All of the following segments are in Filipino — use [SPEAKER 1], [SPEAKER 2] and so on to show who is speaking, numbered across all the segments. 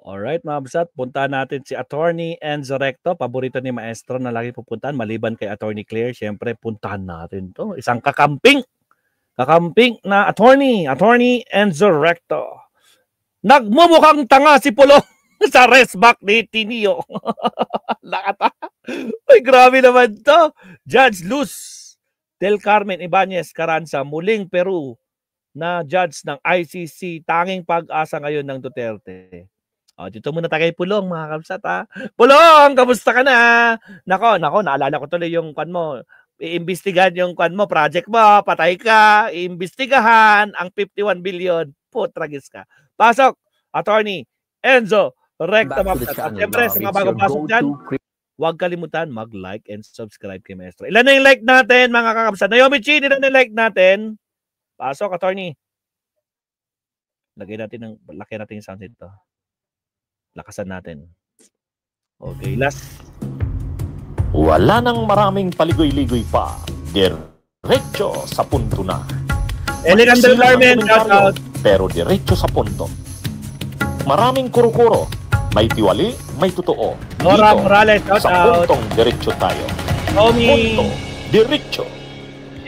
[SPEAKER 1] Alright mga kabsat, puntahan natin si Attorney Enzo Recto, paborito ni Maestro na lagi pupuntahan, maliban kay Attorney Claire, syempre puntahan natin to. Isang kakamping na Attorney Enzo Recto. Nagmumukhang tanga si Pulong sa resback ni Tinio. Nakata. Ay, grabe naman to. Judge Luz Del Carmen Ibanez Carranza, muling Peru na judge ng ICC, tanging pag-asa ngayon ng Duterte. Dito muna tayo kay Pulong, mga kabsat, ha. Pulong, kamusta ka na? Nako, naalala ko tuloy yung kwan mo. Iimbestigahan yung kwan mo, project mo, patay ka, iimbestigahan ang 51 billion. Putragis ka. Pasok, Attorney Enzo Recto. At syempre, sa mga bagong pasok dyan, huwag kalimutan mag-like and subscribe kay Maestro. Ilan na yung like natin, mga kakabsat? Naomi Chin, ilan na yung like natin? Pasok, Attorney. Lagyan natin yung sound dito. Lakasan natin. Okay, last.
[SPEAKER 2] Wala nang maraming paligoy-ligoy pa. Diretso sa punto na.
[SPEAKER 1] Elegant Del Carmen, shout out.
[SPEAKER 2] Pero diretso sa punto. Maraming kuro-kuro. May tiwali, may totoo.
[SPEAKER 1] Nora Morales, shout
[SPEAKER 2] sa
[SPEAKER 1] out.
[SPEAKER 2] puntong diretso tayo.
[SPEAKER 1] Naomi.
[SPEAKER 2] Punto, diretso.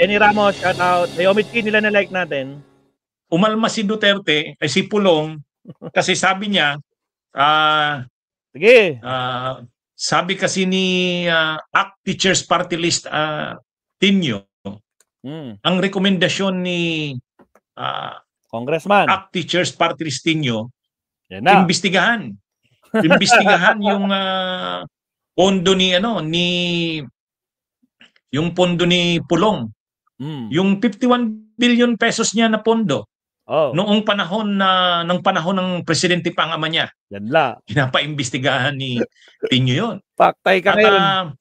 [SPEAKER 1] Jenny Ramos, shout out. Naomi Chin, nila na like natin.
[SPEAKER 3] Umalma si Duterte, si Pulong, kasi sabi niya,
[SPEAKER 1] sige.
[SPEAKER 3] Sabi kasi ni ACT Teachers Party List Tinio, ang rekomendasyon ni
[SPEAKER 1] Congressman
[SPEAKER 3] ACT Teachers Party List Tinio, imbestigahan yung pondo yung pondo ni Pulong. Yung 51 billion pesos niya na pondo. Noong panahon ng Presidente Pangama niya.
[SPEAKER 1] Yanla.
[SPEAKER 3] Pinapaimbestigahan ni Tinio yun.
[SPEAKER 1] Paktay ka ngayon.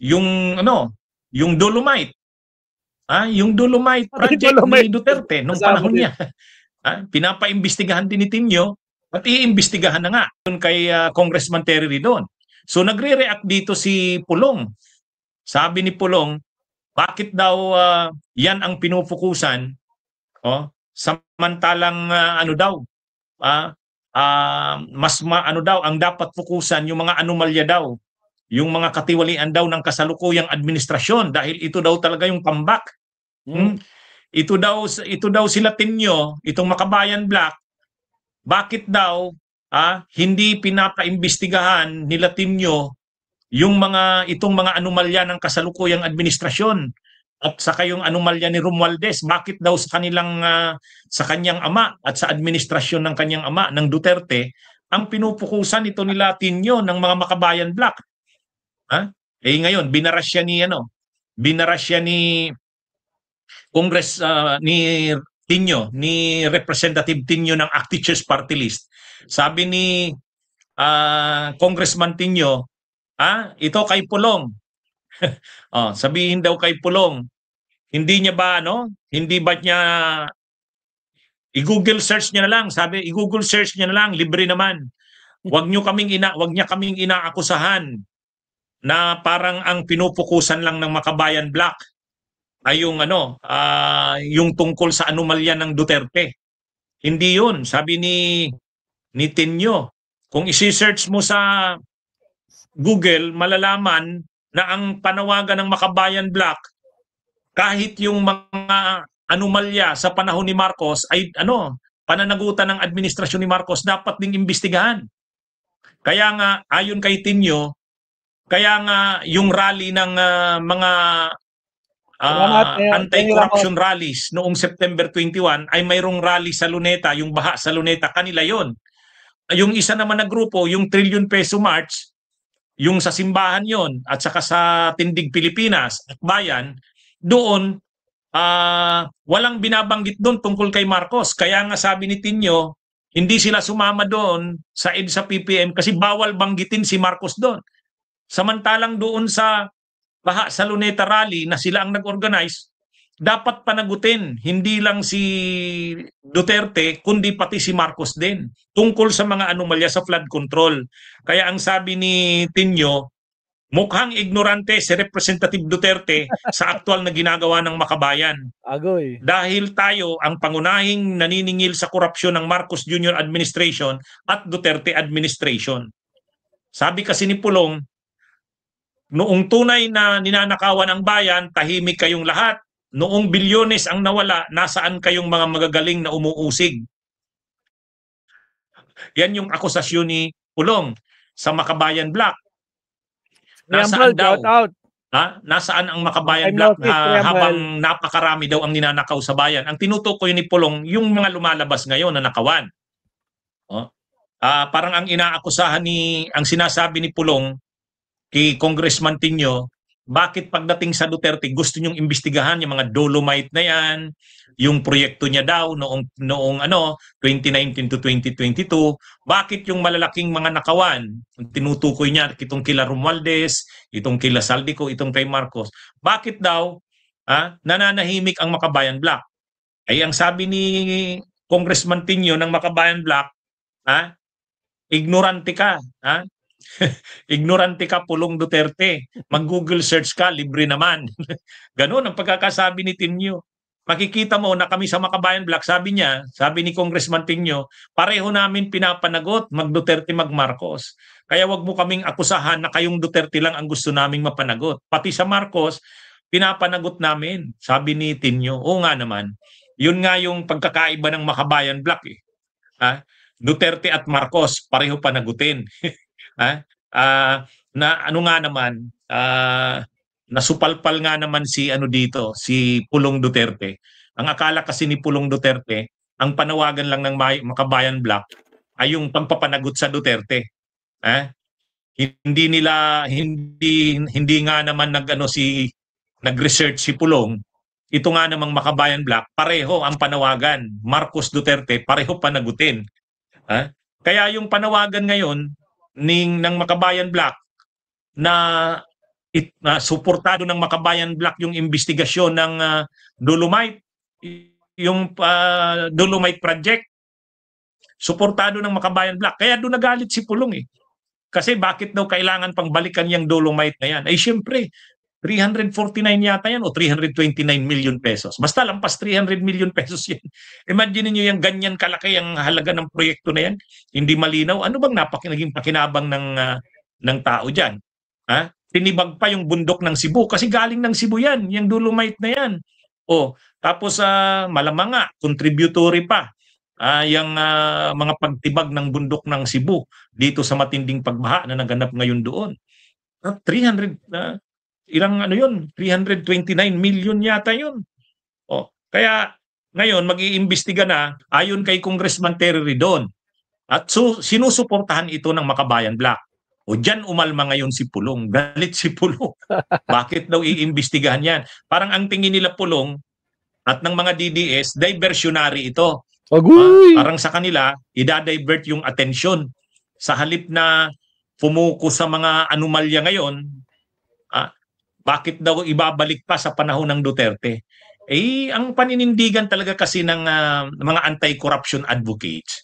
[SPEAKER 3] Yung Dolomite. Yung Dolomite project ni Duterte nung panahon niya. Pinapaimbestigahan din ni Tinio at iimbestigahan na nga yun kay Congressman Terry Ridon. So nagre-react dito si Pulong. Sabi ni Pulong, bakit daw yan ang pinupukusan? Samantalang ang dapat fukusan yung mga anomalya daw, yung mga katiwalian daw ng kasalukuyang administrasyon dahil ito daw talaga yung comeback. Ito daw sila Tinio, itong Makabayan Black. Bakit daw hindi pinapaimbestigahan nila Tinio yung itong mga anomalya ng kasalukuyang administrasyon? At saka yung anomalya ni Romualdez, bakit daw sa kanyang ama at sa administrasyon ng kanyang ama, ng Duterte, ang pinupukusan ito nila Tinio ng mga Makabayan Black? Ngayon, binarasya ni ni Tinio, ni Representative Tinio ng ACT Teachers Party List. Sabi ni Congressman Tinio, ito kay Pulong. Sabihin daw kay Pulong, hindi ba niya i-Google search niya na lang, i-Google search niya na lang, libre naman. Wag niya kaming inaakusahan na parang ang pinupukusan lang ng Makabayan Black ay yung tungkol sa anomalya ng Duterte. Hindi 'yun, sabi ni Tinio. Kung i-search mo sa Google, malalaman na ang panawagan ng Makabayan Black, kahit yung mga anomalya sa panahon ni Marcos ay pananagutan ng administrasyon ni Marcos, dapat ding imbestigahan. Kaya nga ayon kay Tinio, yung rally ng mga anti-corruption rallies noong September 21 ay mayroong rally sa Luneta, yung baha sa Luneta, kanila yon. Yung isa naman na grupo, yung Trillion Peso March, yung sa simbahan yon at saka sa Tindig Pilipinas at Bayan, doon walang binabanggit doon tungkol kay Marcos. Kaya nga sabi ni Tinio, hindi sila sumama doon sa EDSA PPM kasi bawal banggitin si Marcos doon. Samantalang doon sa baha sa Luneta rally na sila ang nag-organize, dapat panagutin hindi lang si Duterte kundi pati si Marcos din tungkol sa mga anomalya sa flood control. Kaya ang sabi ni Tinio, Mukhang ignorante si Representative Duterte sa aktual na ginagawa ng makabayan.
[SPEAKER 1] Agoy.
[SPEAKER 3] Dahil tayo ang pangunahing naniningil sa korupsyon ng Marcos Jr. Administration at Duterte Administration. Sabi kasi ni Pulong, noong tunay na ninanakawan ang bayan, tahimik kayong lahat. Noong bilyones ang nawala, nasaan kayong mga magagaling na umuusig? Yan yung akusasyon ni Pulong sa Makabayan Black. Nasaan daw?
[SPEAKER 1] Out.
[SPEAKER 3] Nasaan ang Makabayan
[SPEAKER 1] I'm
[SPEAKER 3] Black
[SPEAKER 1] noticed,
[SPEAKER 3] habang napakarami daw ang ninanakaw sa bayan? Ang tinutukoy ni Pulong, yung mga lumalabas ngayon na nakawan. Parang ang inaakusahan ang sinasabi ni Pulong kay Congressman Tinio, bakit pagdating sa Duterte gusto niyong imbestigahan yung mga dolomite na yan, yung proyekto niya daw noong 2019 to 2022, bakit yung malalaking mga nakawan, tinutukoy niya itong kila Romualdez, itong kila Saldico, itong kay Marcos, bakit daw nananahimik ang Makabayan Black? Ay ang sabi ni Congressman Tinio ng Makabayan Black, ignorante ka, ignorante ka, Pulong Duterte. Mag-Google search ka, libre naman. Ganun ang pagkakasabi ni Tinio. Makikita mo na kami sa Makabayan Black, sabi ni Congressman Tinio, pareho namin pinapanagot, mag-Duterte, mag-Marcos. Kaya wag mo kaming akusahan na kayong Duterte lang ang gusto naming mapanagot. Pati sa Marcos, pinapanagot namin, sabi ni Tinio. Oo nga naman. Yun nga yung pagkakaiba ng Makabayan Black. Duterte at Marcos, pareho panagutin. Na ano nga naman, nasupalpal nga naman si si Pulong Duterte. Ang akala kasi ni Pulong Duterte, ang panawagan lang ng Makabayan Black ay yung pampapanagot sa Duterte. Hindi nga naman nag-research si Pulong. Ito nga namang Makabayan Black, pareho ang panawagan. Marcos Duterte, pareho panagutin. Kaya yung panawagan ngayon ng Makabayan Black na suportado ng Makabayan Black yung investigasyon ng Dolomite, yung Dolomite Project, suportado ng Makabayan Black. Kaya doon nagalit si Pulong Kasi bakit daw kailangan pang balikan yung Dolomite na yan? Ay syempre, 349 yata yan o 329 million pesos. Basta lampas 300 million pesos yan. Imagine niyo yung ganyan kalaki ang halaga ng proyekto na yan. Hindi malinaw. Ano bang naging pakinabang ng tao dyan? Tinibag pa yung bundok ng Cebu kasi galing ng Cebu yan, yung Dolomite na yan. Tapos malamang nga, contributory pa yung mga pagtibag ng bundok ng Cebu dito sa matinding pagbaha na naganap ngayon doon. 329 million yata yun. Kaya ngayon mag-iimbestiga na ayon kay Congressman Terry Ridon. At sinusuportahan ito ng Makabayan Black. Diyan umalma ngayon si Pulong. Galit si Pulong. Bakit daw iimbestigahan yan? Parang ang tingin nila Pulong at ng mga DDS, diversionary ito. Parang sa kanila, i-divert yung atensyon. Sa halip na fumuko sa mga anomalya ngayon, bakit daw ibabalik pa sa panahon ng Duterte? Ang paninindigan talaga kasi ng mga anti-corruption advocates,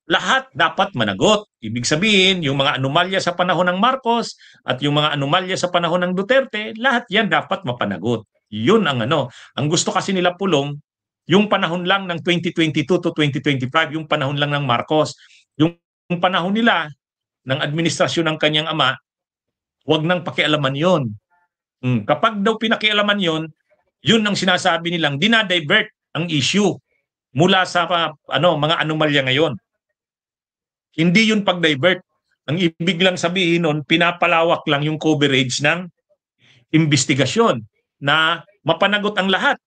[SPEAKER 3] lahat dapat managot. Ibig sabihin, yung mga anomalya sa panahon ng Marcos at yung mga anomalya sa panahon ng Duterte, lahat yan dapat mapanagot. Yun ang Ang gusto kasi nila Pulong, yung panahon lang ng 2022 to 2025, yung panahon lang ng Marcos. Yung panahon nila ng administrasyon ng kanyang ama, wag nang pakialaman yon. Kapag daw pinakialaman yon, yun ang sinasabi nilang dinadivert ang issue mula sa mga anomalya ngayon. Hindi yun pag-divert. Ang ibig lang sabihin nun, pinapalawak lang yung coverage ng investigasyon na mapanagot ang lahat.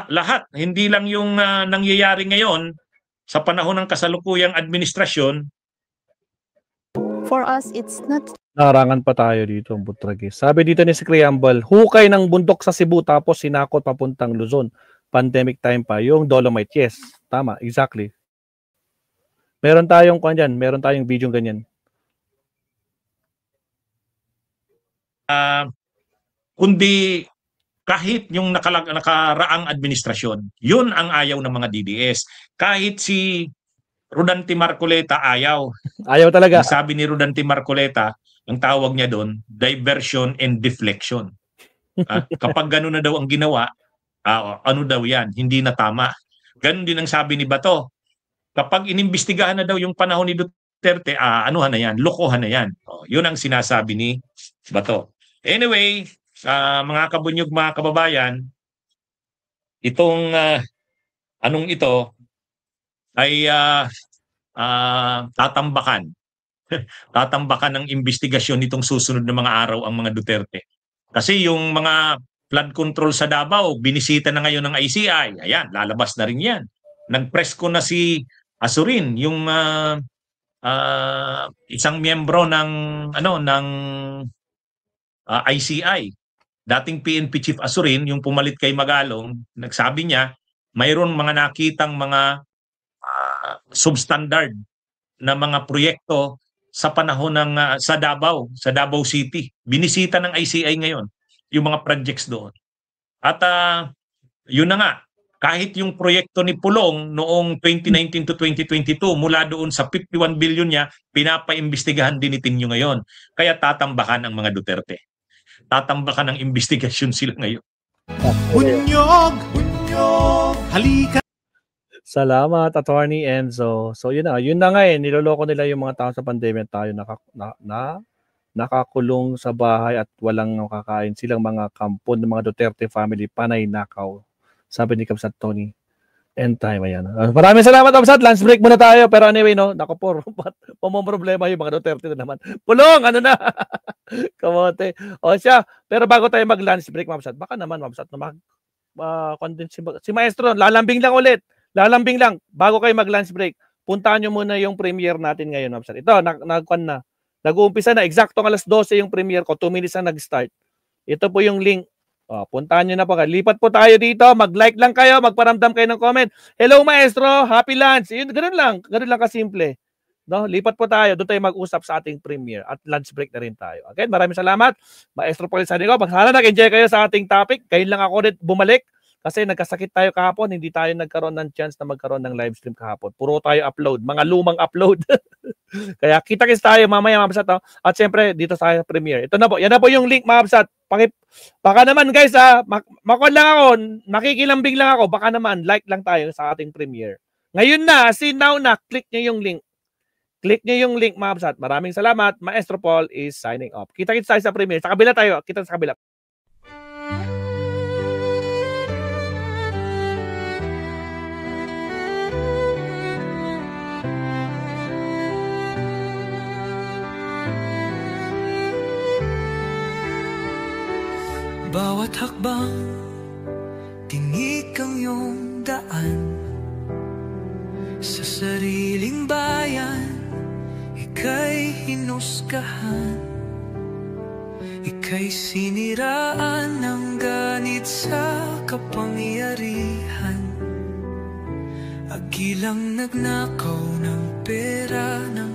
[SPEAKER 3] Lahat. Hindi lang yung nangyayari ngayon sa panahon ng kasalukuyang administrasyon.
[SPEAKER 4] For us, it's not...
[SPEAKER 1] Narangan pa tayo dito, Butragis. Sabi dito ni si Criambal, hukay ng bundok sa Cebu tapos sinakot papuntang Luzon. Pandemic time pa. Yung Dolomite, yes. Tama, exactly. Meron tayong video ganyan.
[SPEAKER 3] Kundi kahit yung nakaraang administrasyon, yun ang ayaw ng mga DDS. Kahit si Rodante Marcoleta ayaw.
[SPEAKER 1] Ayaw talaga.
[SPEAKER 3] Sabi ni Rodante Marcoleta, ang tawag niya doon, diversion and deflection. Kapag gano'n na daw ang ginawa, ano daw yan, hindi na tama. Ganun din ang sabi ni Bato. Kapag inimbestigahan na daw yung panahon ni Duterte, anuhan na yan, lokohan na yan. Yun ang sinasabi ni Bato. Anyway, mga kabunyog, mga kababayan, itong anong ito ay tatambakan. Tatambakan ng investigasyon nitong susunod na mga araw ang mga Duterte. Kasi yung mga flood control sa Davao, binisita na ngayon ng ICI. Ayan, lalabas na rin yan. Nag-press ko na si Asurin, yung isang miyembro ng ICI. Dating PNP Chief Asurin, yung pumalit kay Magalong, nagsabi niya, mayroon mga nakitang mga substandard na mga proyekto sa panahon ng sa Davao City. Binisita ng ICI ngayon yung mga projects doon. At yun na nga, kahit yung proyekto ni Pulong noong 2019 to 2022, mula doon sa 51 billion niya, pinapaimbestigahan din ni Tinyo ngayon. Kaya tatambakan ang mga Duterte. Tatambakan ng investigasyon sila ngayon.
[SPEAKER 5] Bunyog, halika.
[SPEAKER 1] Salamat, Attorney Enzo. So yun na nga niloloko nila yung mga tao sa pandemya. Tayo nakakulong sa bahay at walang nakakain. Silang mga kampon ng mga Duterte family, panay nakaw. Sabi ni Kapsat Tony. End time, ayan. Maraming salamat, Kapsat. Lunch break muna tayo. Pero anyway, naku po, problema yung mga Duterte na naman. Pulong, ano na? Kamote. O siya, pero bago tayo mag-lunch break, Kapsat, baka naman, Kapsat, si Maestro, lalambing lang ulit. Lalambing lang, bago kayo mag-lunch break, puntahan nyo muna yung premiere natin ngayon. Ito, nag-uumpisa na, eksaktong alas 12 yung premiere ko, 2 minutes na nag-start. Ito po yung link. Puntahan nyo na po. Lipat po tayo dito, mag-like lang kayo, magparamdam kayo ng comment. Hello Maestro, happy lunch. Yun, ganun lang kasimple. No? Lipat po tayo, doon tayo mag-usap sa ating premiere at lunch break na rin tayo. Okay, maraming salamat. Maestro Paul Sanico, sana nag-enjoy kayo sa ating topic. Kayo lang ako ulit bumalik. Kasi nagkasakit tayo kahapon, hindi tayo nagkaroon ng chance na magkaroon ng live stream kahapon. Puro tayo upload, mga lumang upload. Kaya kita-kits tayo mamaya, mga Kapsat. At syempre, dito sa premiere. Ito na po, yan na po yung link, mga Kapsat. Baka naman guys, makon lang ako, nakikilambing lang ako, baka naman, like lang tayo sa ating premiere. Ngayon na, now na, click nyo yung link. Click nyo yung link, mga Kapsat. Maraming salamat. Maestro Paul is signing off. Kita-kits tayo sa premiere. Sa kabila tayo, kita sa kabila.
[SPEAKER 5] Bawat hakbang, tinig ang iyong daan. Sa sariling bayan, ika'y hinusgahan. Ika'y siniraan ng ganit sa kapangyarihan. Agilang nagnakaw ng pera ng